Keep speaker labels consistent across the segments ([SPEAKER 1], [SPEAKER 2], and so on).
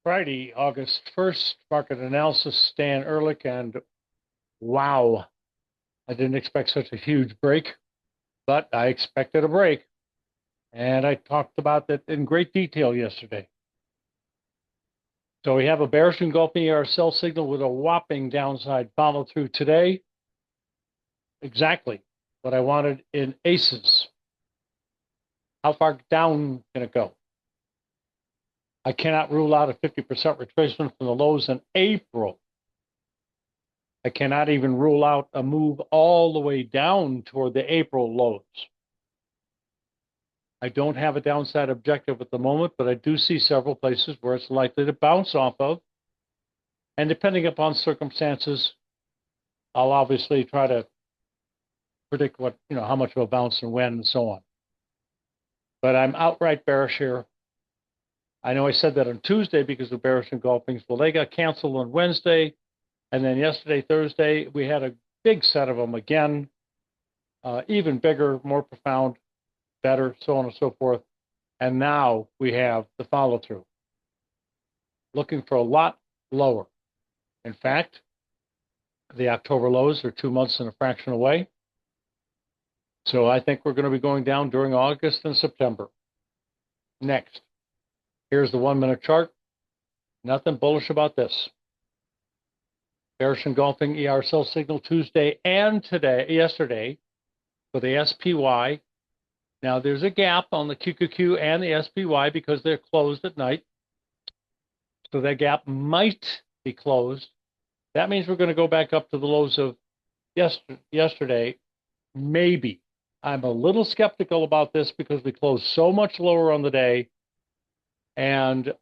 [SPEAKER 1] Friday, August 1st, market analysis, Stan Ehrlich, and wow, I didn't expect such a huge break, but I expected a break, and I talked about that in great detail yesterday. So we have a bearish engulfing ER sell signal with a whopping downside follow through today. Exactly what I wanted in aces. How far down can it go? I cannot rule out a 50% retracement from the lows in April. I cannot even rule out a move all the way down toward the April lows. I don't have a downside objective at the moment, but I do see several places where it's likely to bounce off of. And depending upon circumstances, I'll obviously try to predict what, how much of a bounce and when and so on. But I'm outright bearish here. I know I said that on Tuesday because of bearish engulfings. Well, they got canceled on Wednesday. And then yesterday, Thursday, we had a big set of them again, even bigger, more profound, better, so on and so forth. And now we have the follow through, looking for a lot lower. In fact, the October lows are 2 months and a fraction away. So I think we're going to be going down during August and September. Next, here's the 1 minute chart. Nothing bullish about this. Bearish engulfing ER sell signal Tuesday and yesterday for the SPY. Now there's a gap on the QQQ and the SPY because they're closed at night. So that gap might be closed. That means we're going to go back up to the lows of yesterday. Maybe. I'm a little skeptical about this because we closed so much lower on the day. And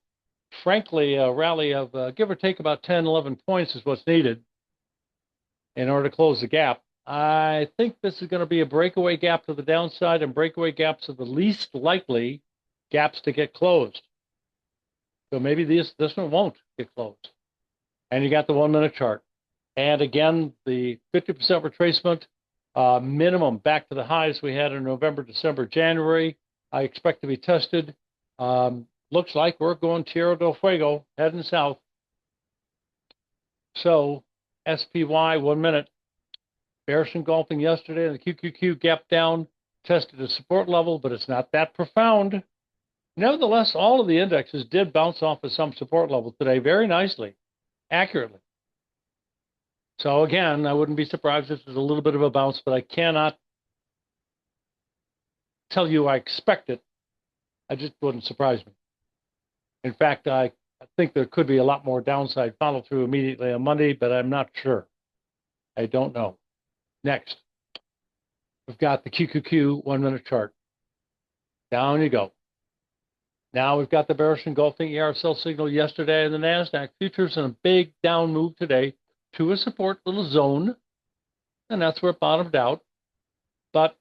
[SPEAKER 1] frankly, a rally of give or take about 10, 11 points is what's needed in order to close the gap. I think this is going to be a breakaway gap to the downside, and breakaway gaps are the least likely gaps to get closed. So maybe this one won't get closed. And you got the 1 minute chart. And again, the 50% retracement minimum back to the highs we had in November, December, January. I expect to be tested. Looks like we're going Tierra del Fuego, heading south. So SPY 1 minute. Bearish engulfing yesterday, and the QQQ gap down, tested a support level, but it's not that profound. Nevertheless, all of the indexes did bounce off of some support level today very nicely, accurately. So again, I wouldn't be surprised if there's a little bit of a bounce, but I cannot tell you I expect it. It just wouldn't surprise me. In fact, I think there could be a lot more downside follow through immediately on Monday, but I'm not sure. I don't know. Next, we've got the QQQ 1 minute chart. Down you go. Now we've got the bearish engulfing ER sell signal yesterday in the NASDAQ futures and a big down move today to a support little zone. And that's where it bottomed out. But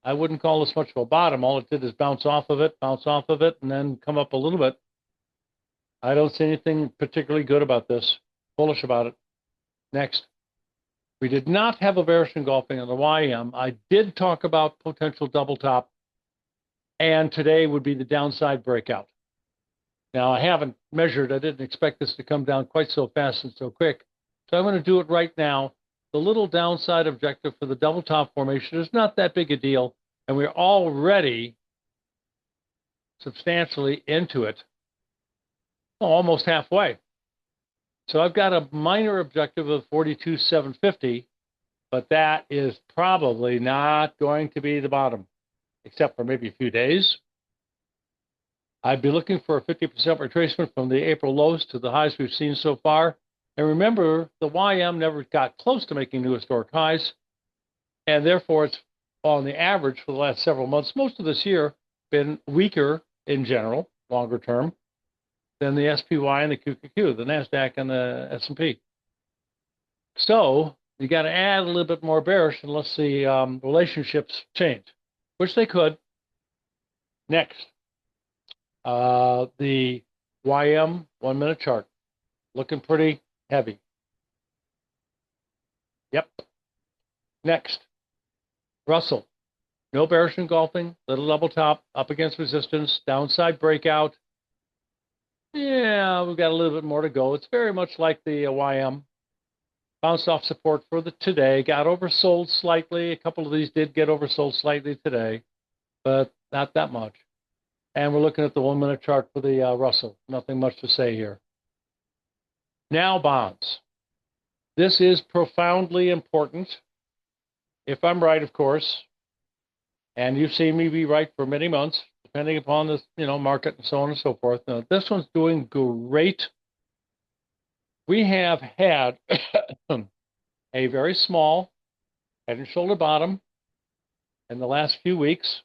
[SPEAKER 1] I wouldn't call this much of a bottom. All it did is bounce off of it, and then come up a little bit. I don't see anything particularly good about this, bullish about it. Next. We did not have a bearish engulfing on the YM. I did talk about potential double top, and today would be the downside breakout. Now, I haven't measured. I didn't expect this to come down quite so fast and so quick. So I'm going to do it right now. The little downside objective for the double top formation is not that big a deal, and we're already substantially into it, almost halfway. So I've got a minor objective of 42,750, but that is probably not going to be the bottom, except for maybe a few days. I'd be looking for a 50% retracement from the April lows to the highs we've seen so far. And remember, the YM never got close to making new historic highs, and therefore it's on the average for the last several months, most of this year, been weaker in general, longer term, than the SPY and the QQQ, the NASDAQ and the S&P. So you got to add a little bit more bearish unless the relationships change, which they could. Next, the YM 1 minute chart, looking pretty heavy. Yep. Next, Russell, no bearish engulfing, little double top, up against resistance, downside breakout. Yeah, we've got a little bit more to go. It's very much like the YM. Bounced off support for the today, got oversold slightly. A couple of these did get oversold slightly today, but not that much. And we're looking at the 1 minute chart for the Russell. Nothing much to say here. Now bonds. This is profoundly important. If I'm right, of course, and you've seen me be right for many months, depending upon the market and so on and so forth. Now, this one's doing great. We have had a very small head and shoulder bottom in the last few weeks.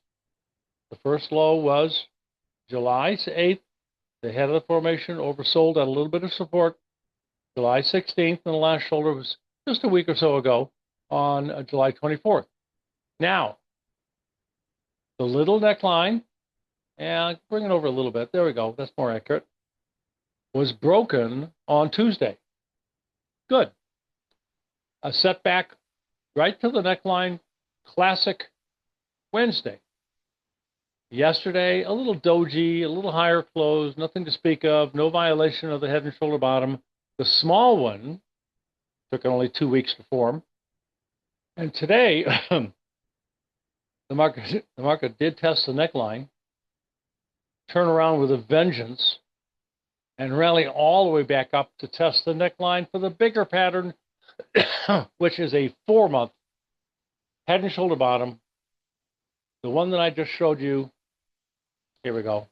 [SPEAKER 1] The first low was July 8th. The head of the formation oversold at a little bit of support. July 16th, and the last shoulder was just a week or so ago on July 24th. Now, the little neckline, and bring it over a little bit. There we go. That's more accurate. Was broken on Tuesday. Good. A setback right to the neckline. Classic Wednesday. Yesterday, a little doji, a little higher close, nothing to speak of, no violation of the head and shoulder bottom. The small one took only 2 weeks to form. And today, the market did test the neckline, turn around with a vengeance, and rally all the way back up to test the neckline for the bigger pattern, which is a 4-month head and shoulder bottom. The one that I just showed you. Here we go.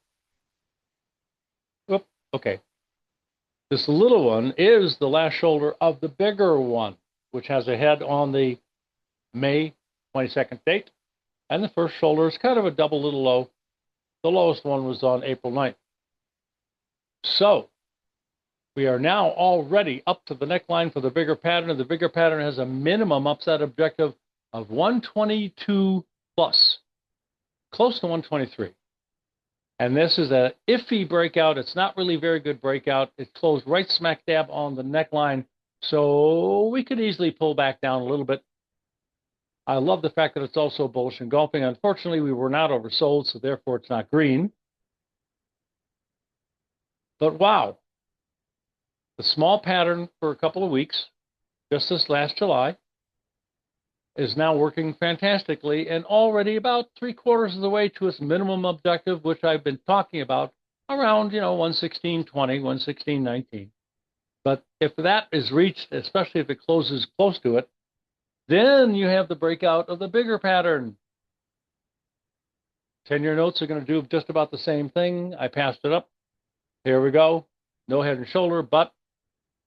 [SPEAKER 1] Whoop, okay. This little one is the last shoulder of the bigger one, which has a head on the May 22nd date. And the first shoulder is kind of a double little low. The lowest one was on April 9th. So we are now already up to the neckline for the bigger pattern. The bigger pattern has a minimum upside objective of 122 plus, close to 123. And this is an iffy breakout. It's not really very good breakout. It closed right smack dab on the neckline. So we could easily pull back down a little bit. I love the fact that it's also bullish engulfing. Unfortunately, we were not oversold, so therefore it's not green. But wow, the small pattern for a couple of weeks, just this last July, is now working fantastically and already about 3/4 of the way to its minimum objective, which I've been talking about around, 116.20, 116.19. But if that is reached, especially if it closes close to it, then you have the breakout of the bigger pattern. 10-year notes are going to do just about the same thing. I passed it up. Here we go. No head and shoulder, but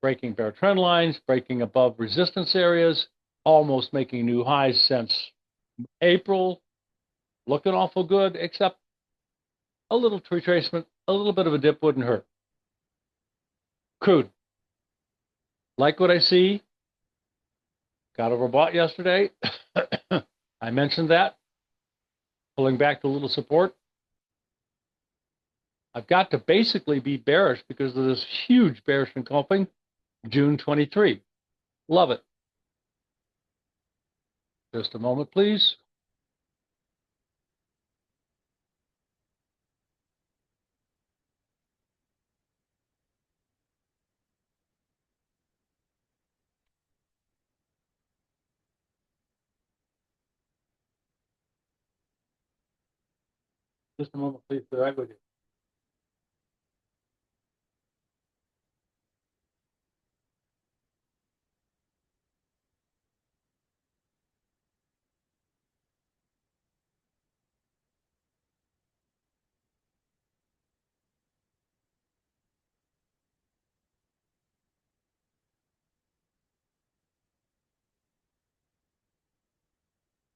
[SPEAKER 1] breaking bear trend lines, breaking above resistance areas, almost making new highs since April. Looking awful good, except a little retracement, a little bit of a dip wouldn't hurt. Crude. Like what I see. Got overbought yesterday. I mentioned that. Pulling back to a little support. I've got to basically be bearish because of this huge bearish engulfing. June 23. Love it. Just a moment, please. Just a moment, please. Be right with you.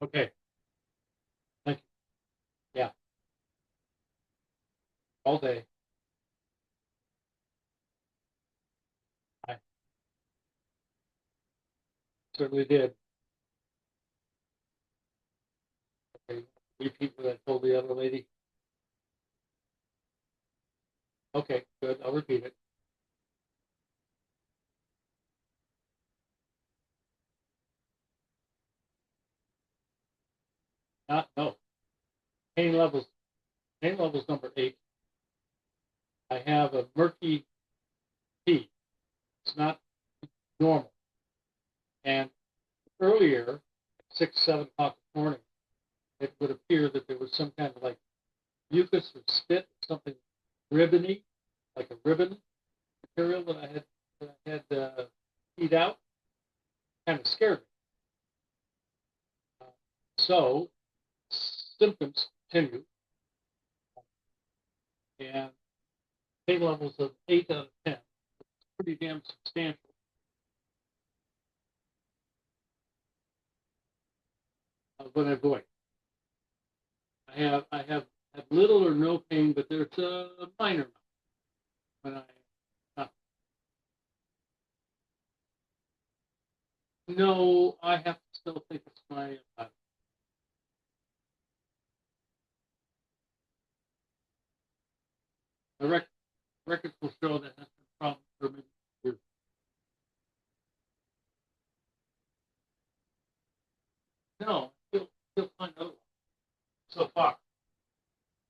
[SPEAKER 1] Okay. Thank you. Yeah. All day. I certainly did. Okay. Repeat what I told the other lady. Okay, good. I'll repeat it. No. Pain levels number 8. I have a murky surface or spit, something ribbony, like a ribbon material that I had keyed out, kind of scared me. So symptoms continue, and pain levels of 8 out of 10, pretty damn substantial. But I'm going. I have little or no pain, but there's a minor when no, I have to still think it's my the records will show that has been a problem for many years. No, still find otherwise so far.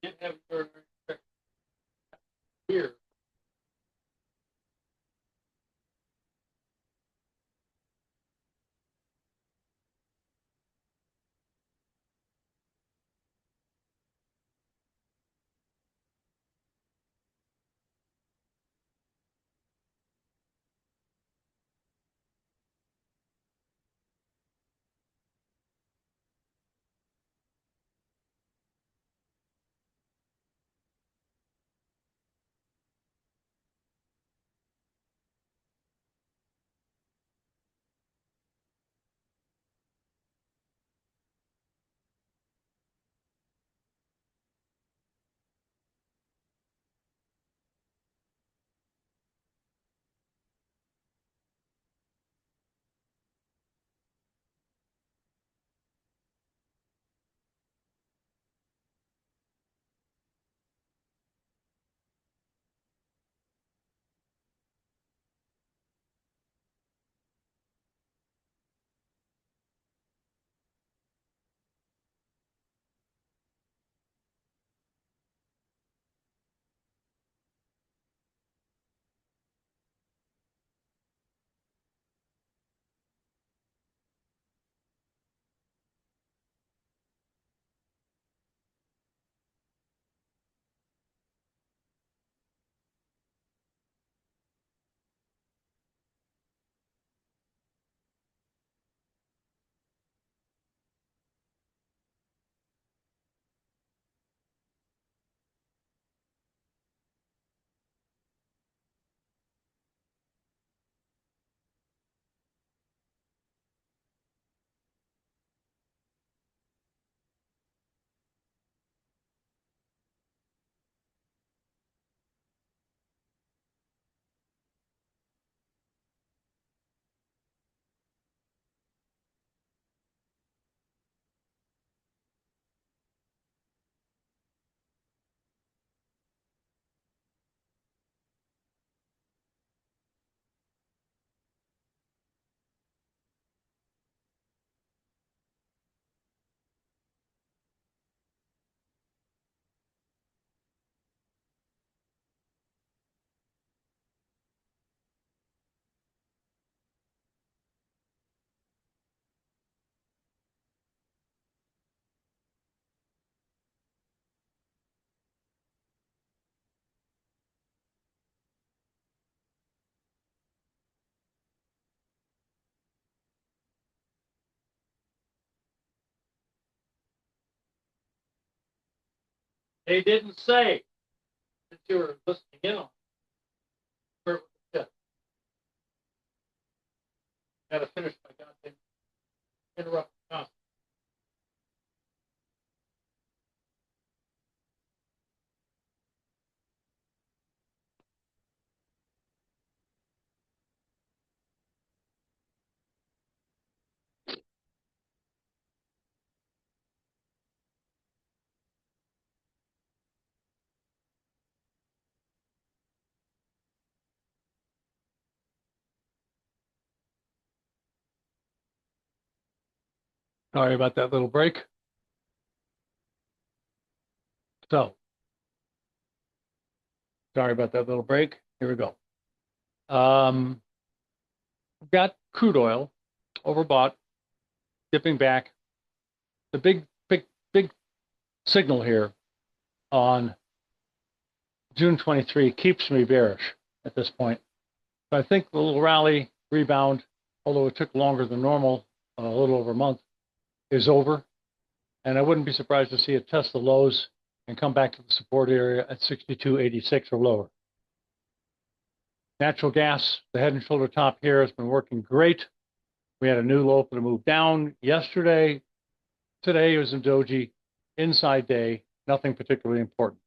[SPEAKER 1] Didn't have urinary infection here. They didn't say that you were listening in on. Got to finish my goddamn interrupt. Sorry about that little break. So, sorry about that little break. Here we go. We've got crude oil overbought, dipping back. The big signal here on June 23 keeps me bearish at this point. So I think the little rally rebound, although it took longer than normal, a little over a month, is over. And I wouldn't be surprised to see it test the lows and come back to the support area at 62.86 or lower. Natural gas, the head and shoulder top here has been working great. We had a new low for the move down yesterday. Today was a doji inside day, nothing particularly important.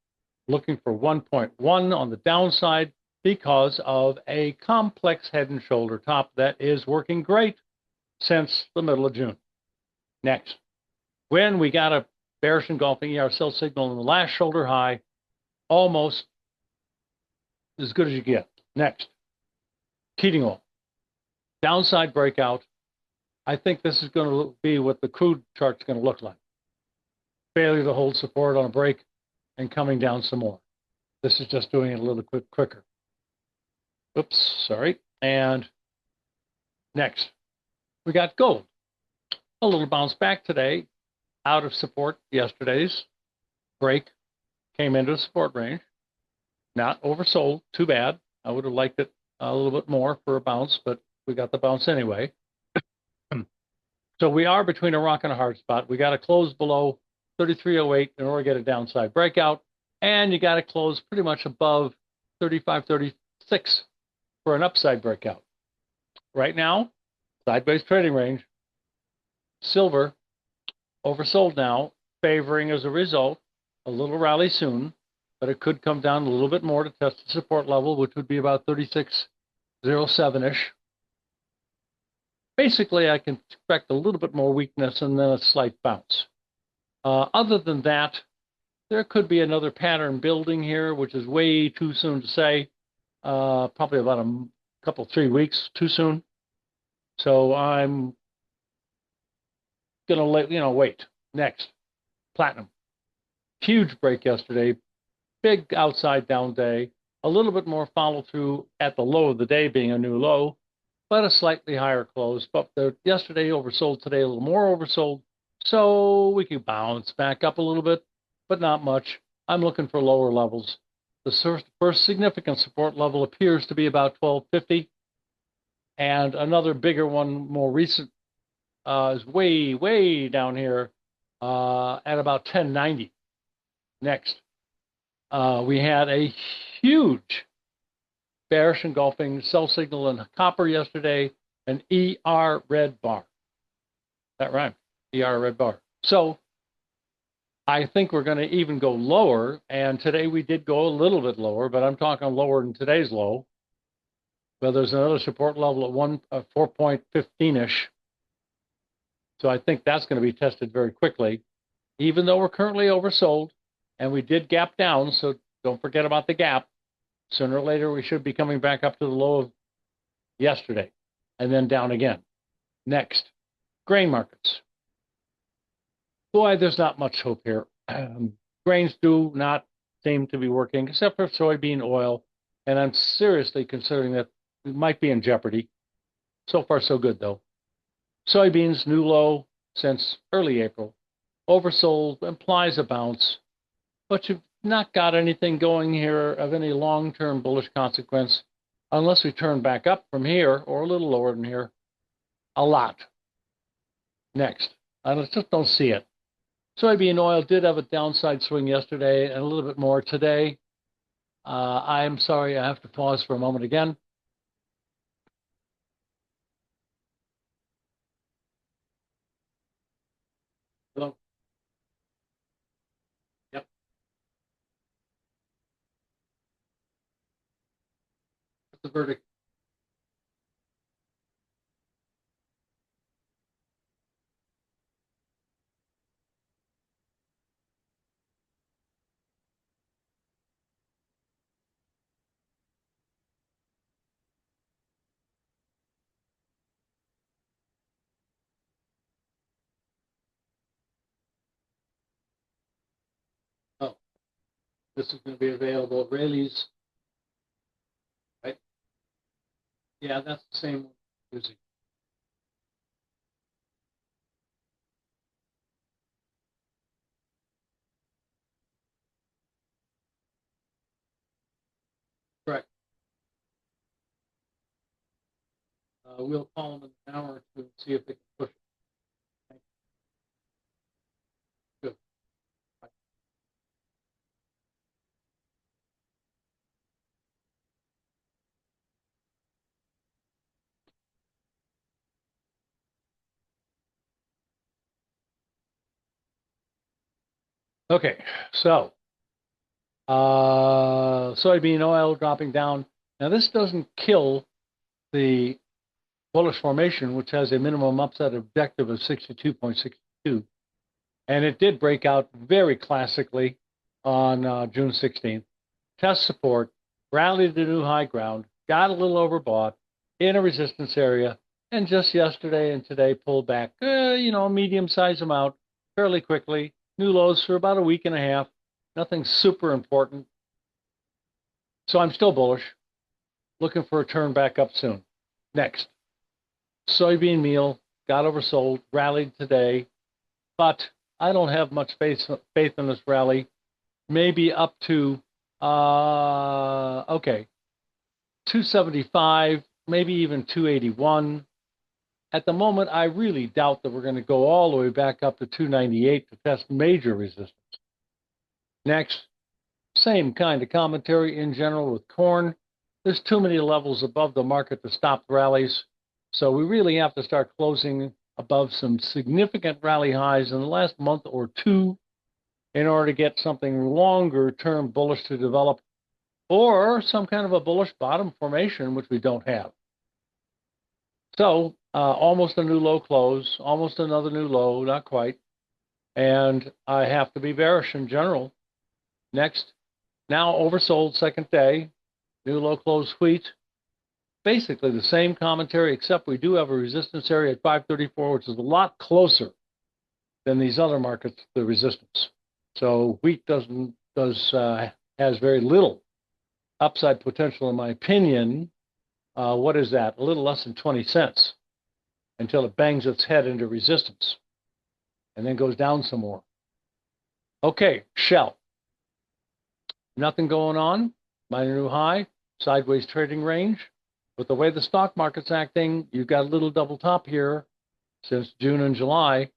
[SPEAKER 1] Looking for 1.1 on the downside because of a complex head and shoulder top that is working great since the middle of June. Next, when we got a bearish engulfing ER sell signal in the last shoulder high, almost as good as you get. Next, heating oil, downside breakout. I think this is going to be what the crude chart's going to look like. Failure to hold support on a break and coming down some more. This is just doing it a little bit quicker. Oops, sorry. And next, we got gold. A little bounce back today, out of support yesterday's break, came into a support range. Not oversold, too bad. I would have liked it a little bit more for a bounce, but we got the bounce anyway. So we are between a rock and a hard spot. We got to close below 33.08 in order to get a downside breakout, and you got to close pretty much above 35.36 for an upside breakout. Right now, sideways trading range. Silver oversold now, favoring as a result a little rally soon, but it could come down a little bit more to test the support level, which would be about 36.07-ish. Basically, I can expect a little bit more weakness and then a slight bounce. Other than that, there could be another pattern building here, which is way too soon to say. Probably about a couple, 3 weeks too soon. So I'm gonna wait. Next, platinum. Huge break yesterday, big outside down day, a little bit more follow through at the low of the day being a new low, but a slightly higher close. But yesterday oversold, today a little more oversold. So we can bounce back up a little bit, but not much. I'm looking for lower levels. The first significant support level appears to be about 1250. And another bigger one, more recent, is way, way down here at about 1090. Next, we had a huge bearish engulfing sell signal in copper yesterday, an ER red bar. That rhymed, ER red bar. So I think we're going to even go lower, and today we did go a little bit lower, but I'm talking lower than today's low. But there's another support level at 4.15-ish. So I think that's going to be tested very quickly, even though we're currently oversold, and we did gap down, so don't forget about the gap. Sooner or later, we should be coming back up to the low of yesterday, and then down again. Next, grain markets. Boy, there's not much hope here. Grains do not seem to be working, except for soybean oil, and I'm seriously considering that we might be in jeopardy. So far, so good, though. Soybeans, new low since early April. Oversold implies a bounce, but you've not got anything going here of any long-term bullish consequence unless we turn back up from here or a little lower than here. A lot. Next, I just don't see it. Soybean oil did have a downside swing yesterday and a little bit more today. I'm sorry, I have to pause for a moment again. Hello? Yep. What's the verdict? Oh, this is going to be available at Rayleigh's, right? Yeah, that's the same one I'm using. We'll call them in an hour or two and see if they can push it. Good. Okay, so soybean oil dropping down. Now this doesn't kill the bullish formation, which has a minimum upside objective of 62.62. And it did break out very classically on June 16th. Test support, rallied to new high ground, got a little overbought in a resistance area, and just yesterday and today pulled back, medium-sized amount fairly quickly. New lows for about a week and a half. Nothing super important. So I'm still bullish, looking for a turn back up soon. Next, soybean meal got oversold, rallied today, but I don't have much faith in this rally. Maybe up to 275, maybe even 281. At the moment, I really doubt that we're going to go all the way back up to 298 to test major resistance. Next, same kind of commentary in general with corn. There's too many levels above the market to stop rallies. So we really have to start closing above some significant rally highs in the last month or two in order to get something longer term bullish to develop, or some kind of a bullish bottom formation, which we don't have. So almost a new low close, almost another new low, not quite. And I have to be bearish in general. Next, now oversold second day, new low close wheat. Basically the same commentary, except we do have a resistance area at 534, which is a lot closer than these other markets, the resistance. So wheat has very little upside potential, in my opinion. What is that? A little less than 20 cents until it bangs its head into resistance and then goes down some more. Okay, Shell. Nothing going on. Minor new high, sideways trading range. With the way the stock market's acting, you've got a little double top here since June and July,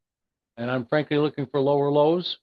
[SPEAKER 1] and I'm frankly looking for lower lows.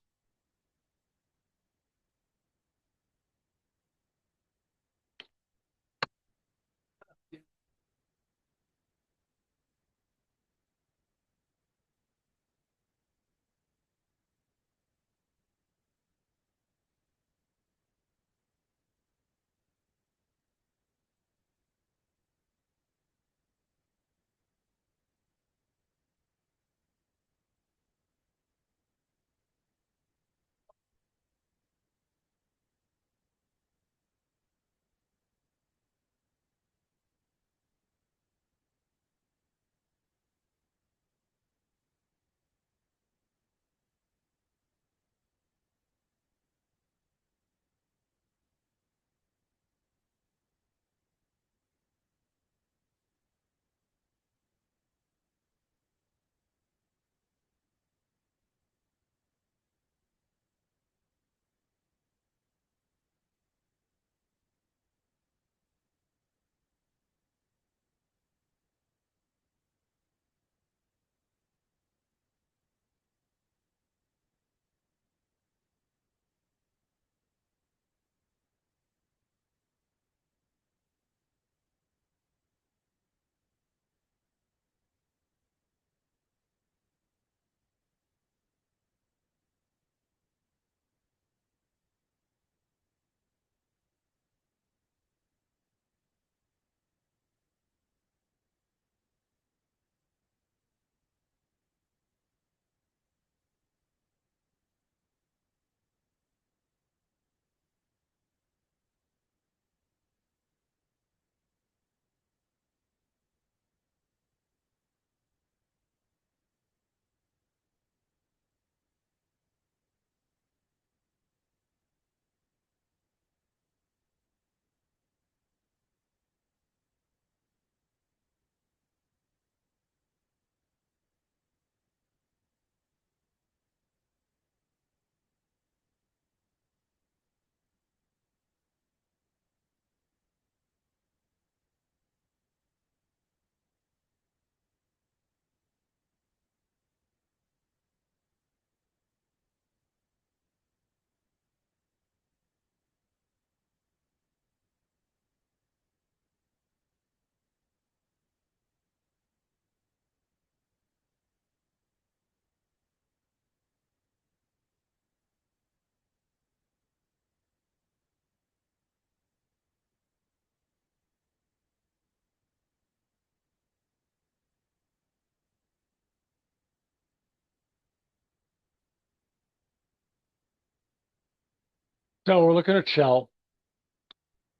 [SPEAKER 1] So we're looking at Shell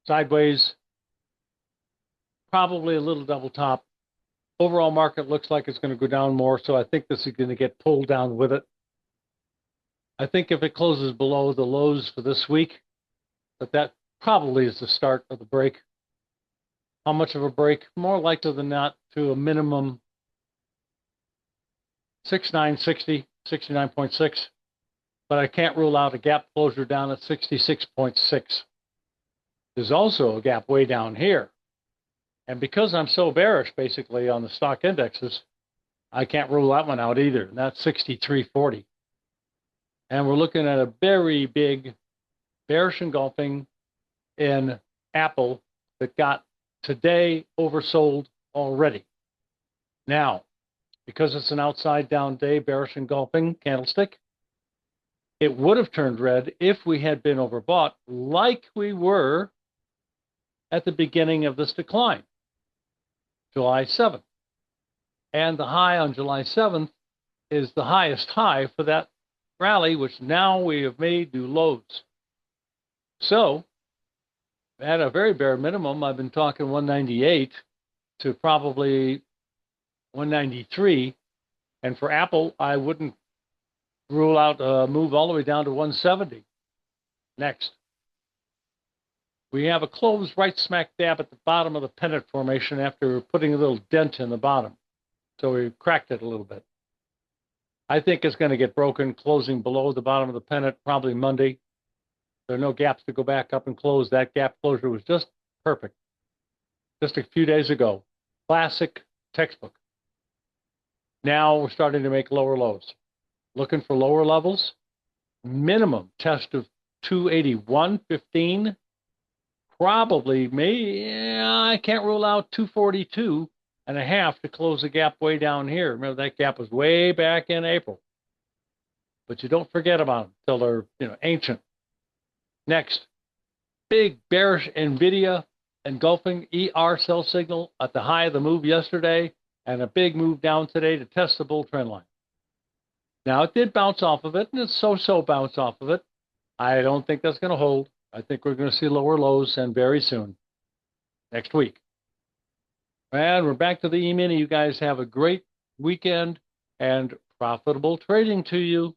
[SPEAKER 1] sideways, probably a little double top. Overall market looks like it's going to go down more, so I think this is going to get pulled down with it. I think if it closes below the lows for this week, that probably is the start of the break. How much of a break? More likely than not to a minimum 6960, 69.6, but I can't rule out a gap closure down at 66.6. There's also a gap way down here. And because I'm so bearish basically on the stock indexes, I can't rule that one out either. And that's 63.40. And we're looking at a very big bearish engulfing in Apple that got today oversold already. Now, because it's an outside down day, bearish engulfing candlestick, it would have turned red if we had been overbought like we were at the beginning of this decline, July 7th. And the high on July 7th is the highest high for that rally, which now we have made new lows. So at a very bare minimum, I've been talking 198 to probably 193. And for Apple, I wouldn't rule out a move all the way down to 170. Next, we have a close right smack dab at the bottom of the pennant formation after putting a little dent in the bottom. So we cracked it a little bit. I think it's going to get broken, closing below the bottom of the pennant probably Monday. There are no gaps to go back up and close. That gap closure was just perfect. Just a few days ago. Classic textbook. Now we're starting to make lower lows. Looking for lower levels. Minimum test of 281.15. Probably, I can't rule out 242.5 to close the gap way down here. Remember, that gap was way back in April. But you don't forget about them until they're ancient. Next, big bearish NVIDIA engulfing ER sell signal at the high of the move yesterday, and a big move down today to test the bull trend line. Now, it did bounce off of it, and it's so-so bounce off of it. I don't think that's going to hold. I think we're going to see lower lows, and very soon, next week. And we're back to the E-mini. You guys have a great weekend and profitable trading to you.